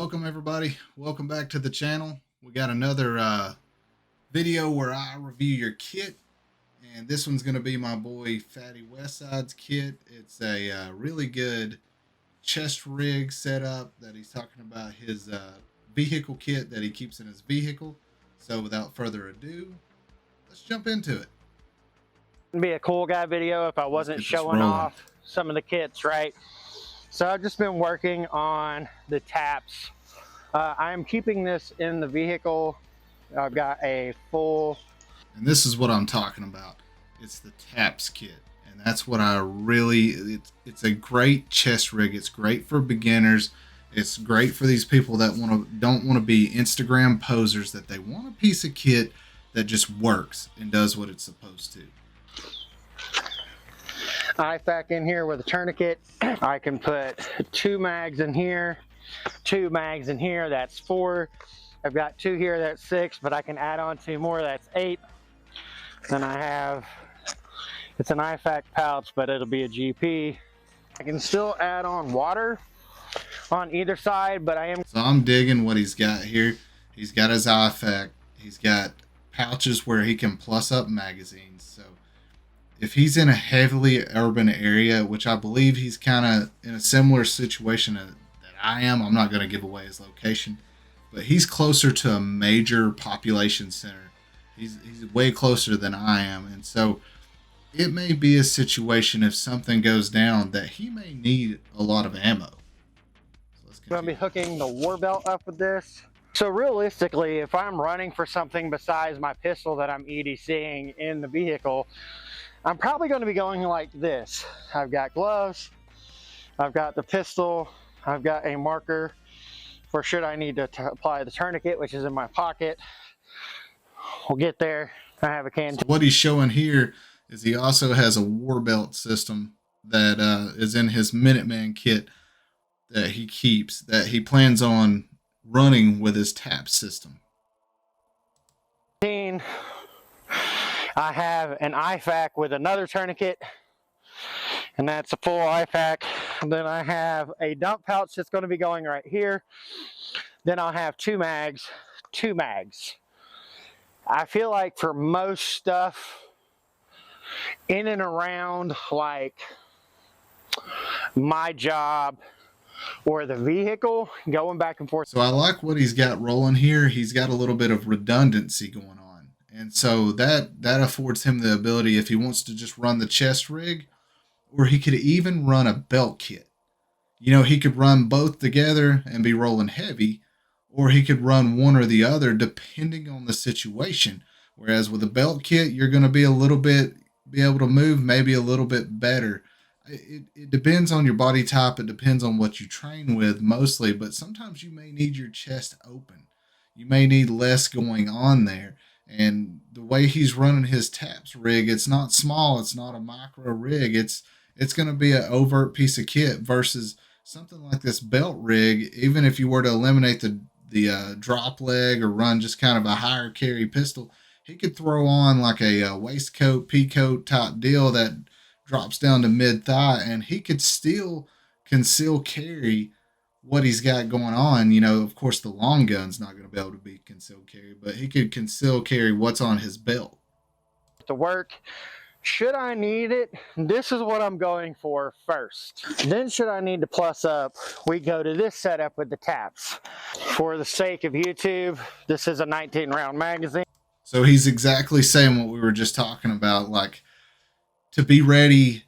Welcome everybody. Welcome back to the channel. We got another video where I review your kit, and this one's going to be my boy FattieWestside's kit. It's a really good chest rig setup that he's talking about, his vehicle kit that he keeps in his vehicle. So without further ado, let's jump into it. It'd be a cool guy video if I wasn't showing off some of the kits, right? So I've just been working on the taps. I'm keeping this in the vehicle. I've got a full... And this is what I'm talking about. It's the taps kit. And that's what I really... It's a great chest rig. It's great for beginners. It's great for these people that don't want to be Instagram posers, that they want a piece of kit that just works and does what it's supposed to. IFAK in here with a tourniquet. I can put 2 mags in here, 2 mags in here, that's 4. I've got 2 here, that's 6, but I can add on 2 more, that's 8. Then I have, it's an IFAK pouch, but it'll be a GP. I can still add on water on either side, but So I'm digging what he's got here. He's got his IFAK. He's got pouches where he can plus up magazines. So if he's in a heavily urban area, which I believe he's kind of in a similar situation that I am, I'm not going to give away his location, but he's closer to a major population center. He's way closer than I am. And so it may be a situation, if something goes down, that he may need a lot of ammo. So I'm going to be hooking the war belt up with this. So realistically, if I'm running for something besides my pistol that I'm EDCing in the vehicle, I'm probably going to be going like this. I've got gloves, I've got the pistol, I've got a marker for should I need to apply the tourniquet, which is in my pocket. We'll get there. I have a can. So what he's showing here is he also has a war belt system that is in his Minuteman kit that he keeps, that he plans on running with his tap system. I have an IFAK with another tourniquet, and that's a full IFAK. Then I have a dump pouch that's going to be going right here. Then I'll have 2 mags, 2 mags. I feel like for most stuff in and around like my job or the vehicle, going back and forth. So I like what he's got rolling here. He's got a little bit of redundancy going on. And so that affords him the ability, if he wants to just run the chest rig, or he could even run a belt kit. You know, he could run both together and be rolling heavy, or he could run one or the other depending on the situation. Whereas with a belt kit, you're going to be able to move maybe a little bit better. It depends on your body type. It depends on what you train with mostly, but sometimes you may need your chest open. You may need less going on there. And the way he's running his taps rig, it's not small. It's not a micro rig. It's going to be an overt piece of kit versus something like this belt rig. Even if you were to eliminate the drop leg or run just kind of a higher carry pistol, he could throw on like a waistcoat, peacoat type deal that drops down to mid thigh, and he could still conceal carry what he's got going on. You know, of course, the long gun's not going to be able to be concealed carry, but he could conceal carry what's on his belt. To work, should I need it, this is what I'm going for first. Then should I need to plus up, we go to this setup with the taps. For the sake of YouTube, this is a 19-round magazine. So he's exactly saying what we were just talking about, like to be ready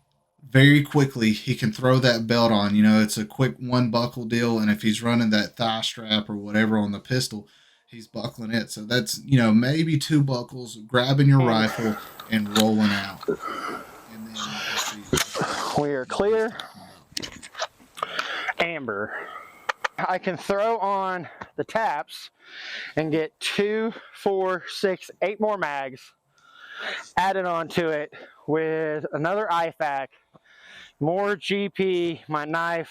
very quickly. He can throw that belt on. You know, it's a quick 1 buckle deal, and if he's running that thigh strap or whatever on the pistol, he's buckling it. So that's, you know, maybe 2 buckles, grabbing your rifle and rolling out. And then we are clear. Amber. I can throw on the taps and get 2, 4, 6, 8 more mags added onto it with another IFAK, more GP, my knife.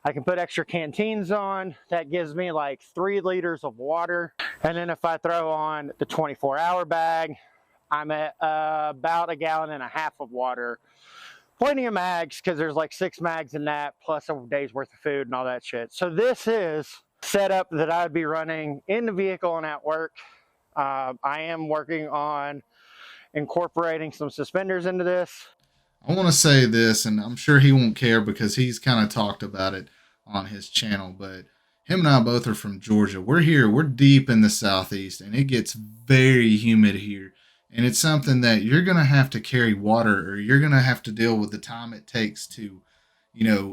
I can put extra canteens on. That gives me like 3 liters of water. And then if I throw on the 24-hour bag, I'm at about 1.5 gallons of water. Plenty of mags, because there's like 6 mags in that, plus a day's worth of food and all that shit. So this is setup that I'd be running in the vehicle and at work. I am working on incorporating some suspenders into this. I want to say this, and I'm sure he won't care because he's kind of talked about it on his channel, but him and I both are from Georgia. We're here, we're deep in the southeast, and it gets very humid here. And it's something that you're going to have to carry water, or you're going to have to deal with the time it takes to,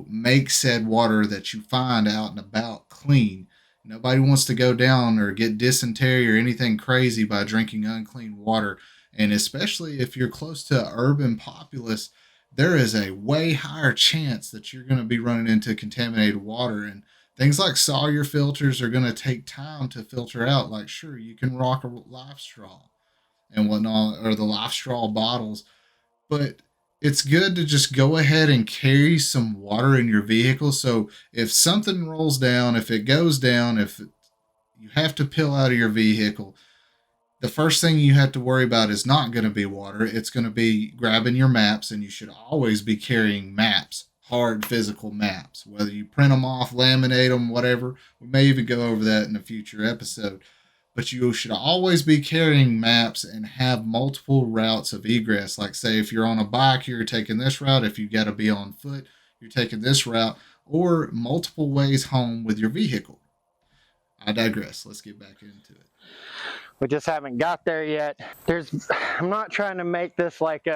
make said water that you find out and about clean. Nobody wants to go down or get dysentery or anything crazy by drinking unclean water. And especially if you're close to urban populace, there is a way higher chance that you're going to be running into contaminated water. And things like Sawyer filters are going to take time to filter out. Like, sure, you can rock a life straw and whatnot, or the life straw bottles, but it's good to just go ahead and carry some water in your vehicle. So if something rolls down, if it goes down, if you have to peel out of your vehicle, the first thing you have to worry about is not going to be water. It's going to be grabbing your maps, and you should always be carrying maps, hard physical maps, whether you print them off, laminate them, whatever. We may even go over that in a future episode. But you should always be carrying maps and have multiple routes of egress. Like, say, if you're on a bike, you're taking this route. If you got to be on foot, you're taking this route, or multiple ways home with your vehicle. I digress. Let's get back into it. We just haven't got there yet. I'm not trying to make this like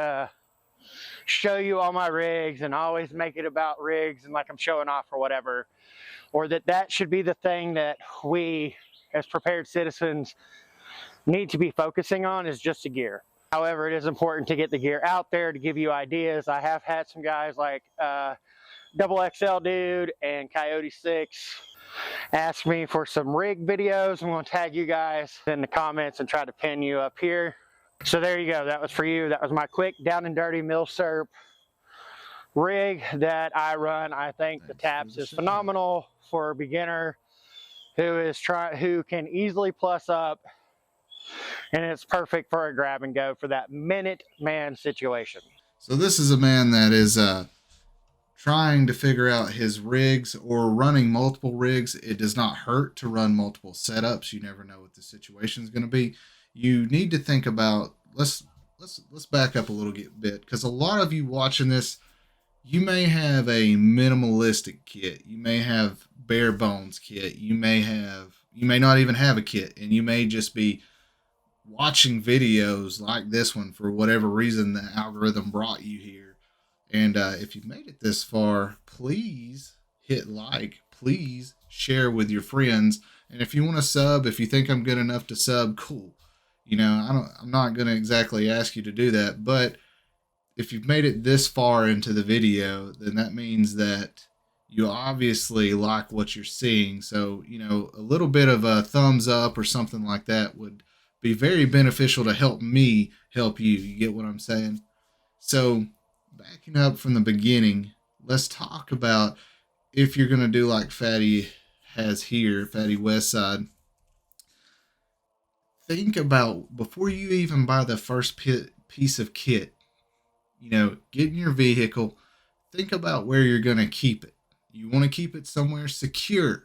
show you all my rigs and always make it about rigs and like I'm showing off or whatever, or that should be the thing that we as prepared citizens need to be focusing on, is just the gear. However, it is important to get the gear out there to give you ideas. I have had some guys like Double XL Dude and Coyote 6 ask me for some rig videos. I'm going to tag you guys in the comments and try to pin you up here. So there you go. That was for you. That was my quick down and dirty milsurp rig that I run. I think the Taps is phenomenal for a beginner who can easily plus up, and it's perfect for a grab and go for that Minuteman situation. So this is a man that is trying to figure out his rigs or running multiple rigs. It does not hurt to run multiple setups. You never know what the situation is going to be. You need to think about, let's back up a little bit, because a lot of you watching this, you may have a minimalistic kit. You may have bare bones kit. You may not even have a kit, and you may just be watching videos like this one for whatever reason the algorithm brought you here. And if you've made it this far, please hit like, please share with your friends. And if you want to sub, if you think I'm good enough to sub, cool. I'm not going to exactly ask you to do that, but if you've made it this far into the video, then that means that you obviously like what you're seeing. So, a little bit of a thumbs up or something like that would be very beneficial to help me help you. You get what I'm saying? So, backing up from the beginning, let's talk about, if you're going to do like Fatty has here, FattieWestside, think about, before you even buy the first piece of kit, get in your vehicle, think about where you're going to keep it. You want to keep it somewhere secure.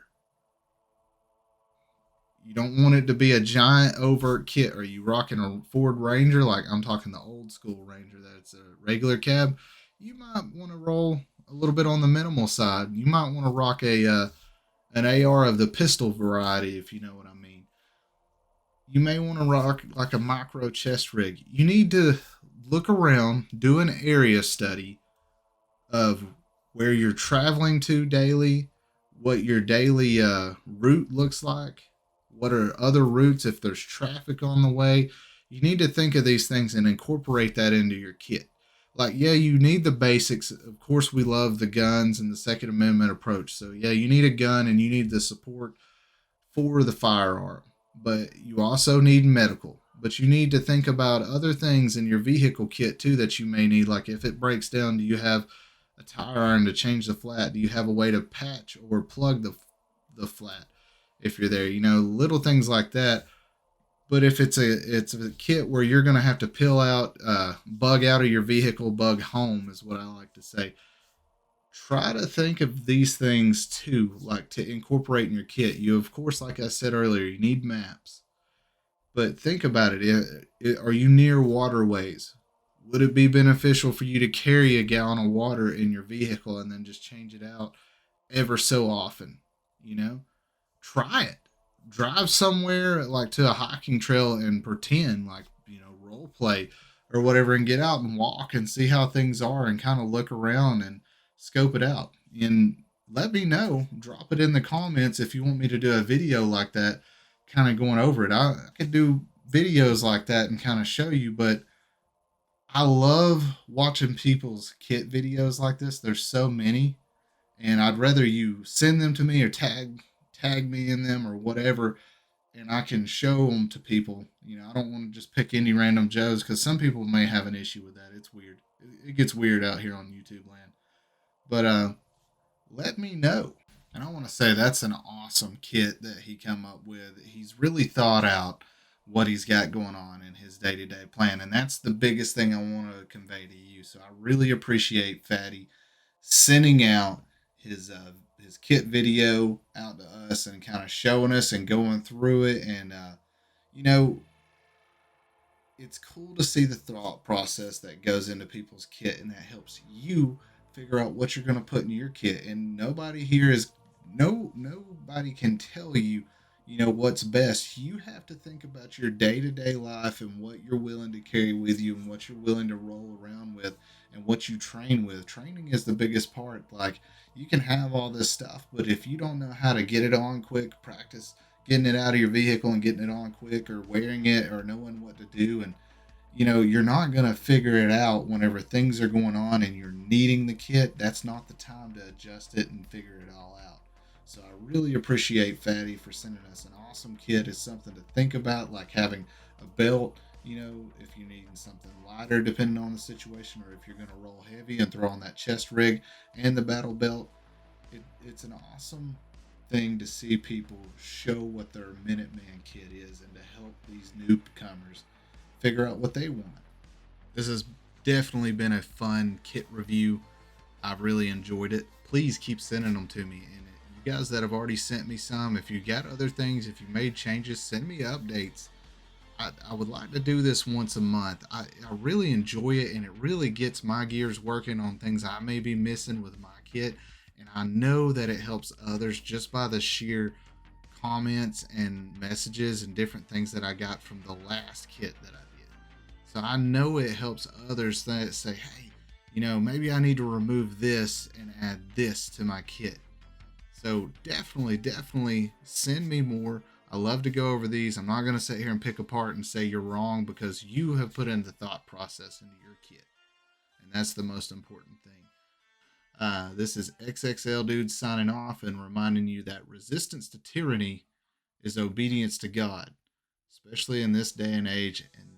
You don't want it to be a giant overt kit. Are you rocking a Ford Ranger? Like, I'm talking the old school Ranger that's a regular cab. You might want to roll a little bit on the minimal side. You might want to rock an AR of the pistol variety, if you know what I mean. You may want to rock like a micro chest rig. You need to look around, do an area study of where you're traveling to daily, what your daily route looks like, what are other routes if there's traffic on the way. You need to think of these things and incorporate that into your kit. Like, yeah, you need the basics. Of course, we love the guns and the Second Amendment approach. So, yeah, you need a gun and you need the support for the firearm. But you also need medical. But you need to think about other things in your vehicle kit, too, that you may need. Like, if it breaks down, do you have a tire iron to change the flat? Do you have a way to patch or plug the flat if you're there? Little things like that. But if it's a kit where you're going to have to peel out, bug out of your vehicle, bug home is what I like to say. try to think of these things too, like to incorporate in your kit. You, of course, like I said earlier, you need maps, but think about it. Are you near waterways? Would it be beneficial for you to carry a gallon of water in your vehicle and then just change it out ever so often? You know, try it. Drive somewhere like to a hiking trail and pretend like, role play or whatever, and get out and walk and see how things are and kind of look around and scope it out. And let me know, drop it in the comments if you want me to do a video like that, kind of going over it. I could do videos like that and kind of show you, but I love watching people's kit videos like this. There's so many, and I'd rather you send them to me or tag me in them or whatever, and I can show them to people. I don't want to just pick any random Joes because some people may have an issue with that. It's weird. It gets weird out here on YouTube land. But let me know. And I want to say that's an awesome kit that he come up with. He's really thought out what he's got going on in his day-to-day plan, and that's the biggest thing I want to convey to you. So I really appreciate Fatty sending out his kit video out to us and kind of showing us and going through it. And you know it's cool to see the thought process that goes into people's kit, and that helps you figure out what you're going to put in your kit. And nobody here is nobody can tell you, what's best. You have to think about your day-to-day life and what you're willing to carry with you and what you're willing to roll around with and what you train with. Training is the biggest part. Like, you can have all this stuff, but if you don't know how to get it on quick, practice getting it out of your vehicle and getting it on quick, or wearing it, or knowing what to do, and you're not going to figure it out whenever things are going on and you're needing the kit. That's not the time to adjust it and figure it all out. So I really appreciate Fatty for sending us an awesome kit. It's something to think about, like having a belt, if you're needing something lighter depending on the situation, or if you're going to roll heavy and throw on that chest rig and the battle belt. It's an awesome thing to see people show what their Minuteman kit is and to help these newcomers figure out what they want. This has definitely been a fun kit review. I've really enjoyed it. Please keep sending them to me. And you guys that have already sent me some, if you got other things, if you made changes, send me updates. I would like to do this once a month. I really enjoy it, and it really gets my gears working on things I may be missing with my kit. And I know that it helps others just by the sheer comments and messages and different things that I got from the last kit that I did. So I know it helps others that say, hey, maybe I need to remove this and add this to my kit. So definitely send me more. I love to go over these. I'm not going to sit here and pick apart and say you're wrong, because you have put in the thought process into your kit. And that's the most important thing. This is XXL Dude signing off and reminding you that resistance to tyranny is obedience to God, especially in this day and age. And